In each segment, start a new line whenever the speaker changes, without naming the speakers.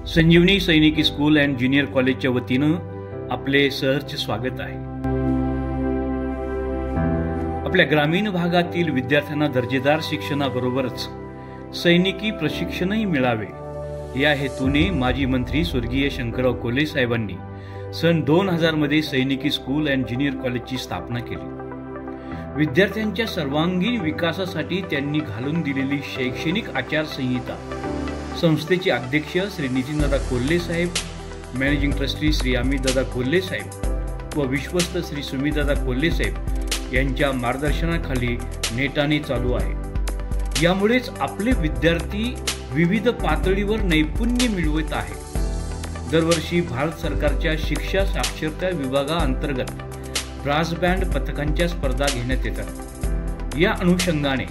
संजीवनी सैनिकी school and junior कॉलेजच्या वतीनं आपले सहर्ष स्वागत आहे। आपल्या ग्रामीण भागातील विद्यार्थ्यांना दर्जेदार शिक्षणाबरोबरच सैनिकी प्रशिक्षणही मिळावे या हेतूने माजी मंत्री स्वर्गीय शंकरराव कोल्हे साहेबांनी सन 2000 मध्ये सैनिकी स्कूल अँड ज्युनियर कॉलेजची स्थापना केली। विद्यार्थ्यांच्या सर्वांगीण विकासासाठी त्यांनी घालून दिलेली शैक्षणिक आचारसंहिता संस्थेचे अध्यक्ष श्री नितीनदादा कोल्हे साहेब, मॅनेजिंग ट्रस्टी श्री अमितदादा कोल्हे साहेब व विश्वस्त श्री सुमितदादा कोल्हे साहेब यांच्या मार्गदर्शनाखाली नेटाने चालू आहे। यामुळेच आपले विद्यार्थी विविध पातळीवर नैपुण्य मिळवत आहेत। दरवर्षी भारत सरकारच्या शिक्षा साक्षरता विभागाअंतर्गत ब्रास बँड पथकांच्या स्पर्धा घेण्यात येतात। या अनुषंगाने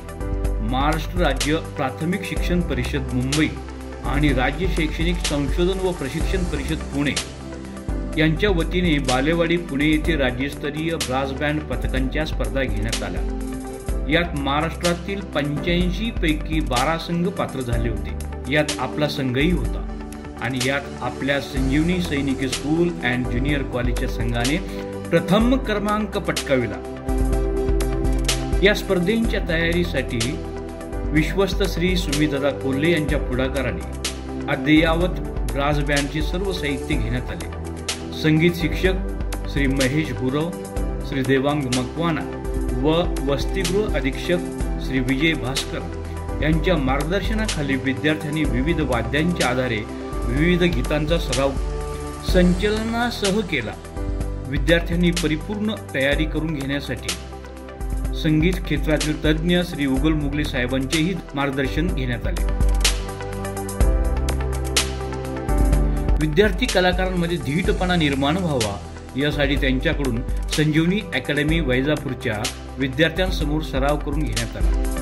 महाराष्ट्र राज्य प्राथमिक शिक्षण परिषद मुंबई आणि राज्य शैक्षणिक संशोधन व प्रशिक्षण परिषद पुणे यांच्या वतीने बालेवाडी पुणे येथे राज्यस्तरीय ब्रास बँड पथकांच्या स्पर्धा घेण्यात आल्या। यात महाराष्ट्रातील 85 पैकी 12 संघ पात्र झाले होते। यात आपला संघही होता आणि यात आपल्या संजीवनी सैनिकी स्कूल अँड ज्युनियर कॉलेजच्या संघाने प्रथम क्रमांक पटकाविला। या स्पर्धेच्या तयारीसाठी विश्वस्त श्री सुमितदादा कोल्हे यांच्या पुढाकाराने अद्ययावत ब्रास बँडचे सर्व साहित्य घेण्यात आले। संगीत शिक्षक श्री महेश गुरव, श्री देवांग मकवाना व वसतिगृह अधीक्षक श्री विजय भास्कर यांच्या मार्गदर्शनाखाली विद्यार्थ्यांनी विविध वाद्यांच्या आधारे विविध गीतांचा सराव संचलनासह केला। विद्यार्थ्यांनी परिपूर्ण तयारी करून घेण्यासाठी संगीत क्षेत्रातील तज्ञ श्री उगल मुगले साहेबांचेही मार्गदर्शन घेण्यात आले। विद्यार्थी कलाकारांमध्ये धीटपणा निर्माण व्हावा यासाठी त्यांच्याकडून संजीवनी अकॅडमी वैजापूरच्या विद्यार्थ्यांसमोर सराव करून घेण्यात आला।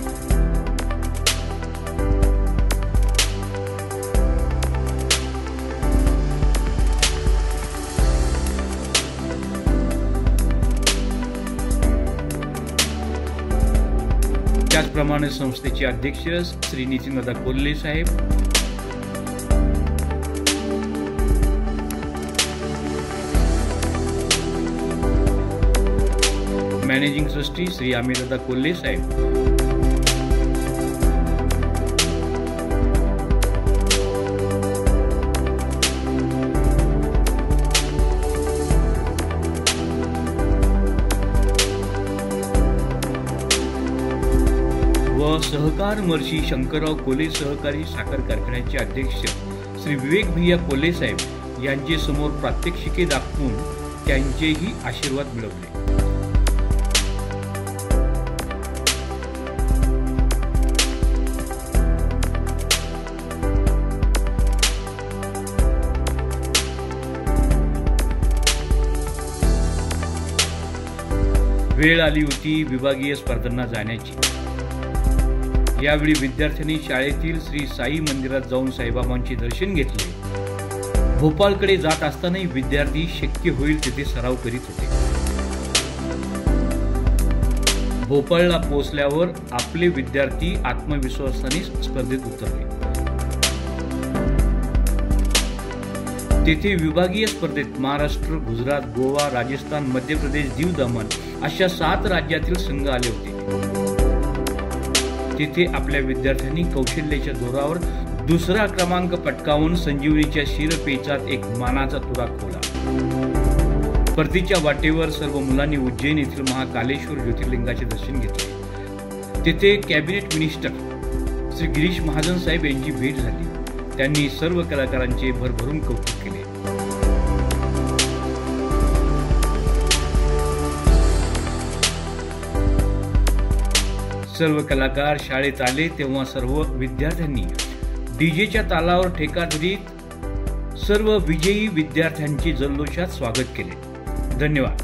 त्याचप्रमाणे संस्थेचे अध्यक्ष श्री नितीनदादा कोल्हे साहेब, मॅनेजिंग ट्रस्टी श्री अमितदादा कोल्हे साहेब, व सहकार महर्षी शंकरराव कोल्हे सहकारी साखर कारखान्याचे अध्यक्ष श्री विवेक भैया कोल्हे साहेब यांचे समोर प्रात्यक्षिके दाखवून त्यांचेही आशीर्वाद मिळवले। वेळ आली होती विभागीय स्पर्धांना जाण्याची। यावेळी विद्यार्थ्यांनी शाळेतील श्री साई मंदिरात जाऊन साईबाबांचे दर्शन घेतले। भोपाळकडे जात असतानाही विद्यार्थी शक्य होईल तिथे सराव करीत होते। भोपाळला पोहोचल्यावर आपले विद्यार्थी आत्मविश्वासाने स्पर्धेत उतरले। तेथे विभागीय स्पर्धेत महाराष्ट्र, गुजरात, गोवा, राजस्थान, मध्य प्रदेश, दीव दमण अशा 7 राज्यातील संघ आले होते। तिथे आपल्या विद्यार्थ्यांनी कौशल्याच्या जोरावर दुसरा क्रमांक पटकावून संजीवनीच्या शिरपेचात एक मानाचा तुरा खोला। परतीच्या वाटेवर सर्व मुलांनी उज्जैन येथील महाकालेश्वर ज्योतिर्लिंगाचे दर्शन घेतले। तिथे कॅबिनेट मिनिस्टर श्री गिरीश महाजन साहेब यांची भेट झाली। त्यांनी सर्व कलाकारांचे भरभरून कौतुक केले। सर्व कलाकार शाळेत आले तेव्हा सर्व विद्यार्थ्यांनी डीजेच्या तालावर ठेका धरीत सर्व विजयी विद्यार्थ्यांचे जल्लोषात स्वागत केले। धन्यवाद।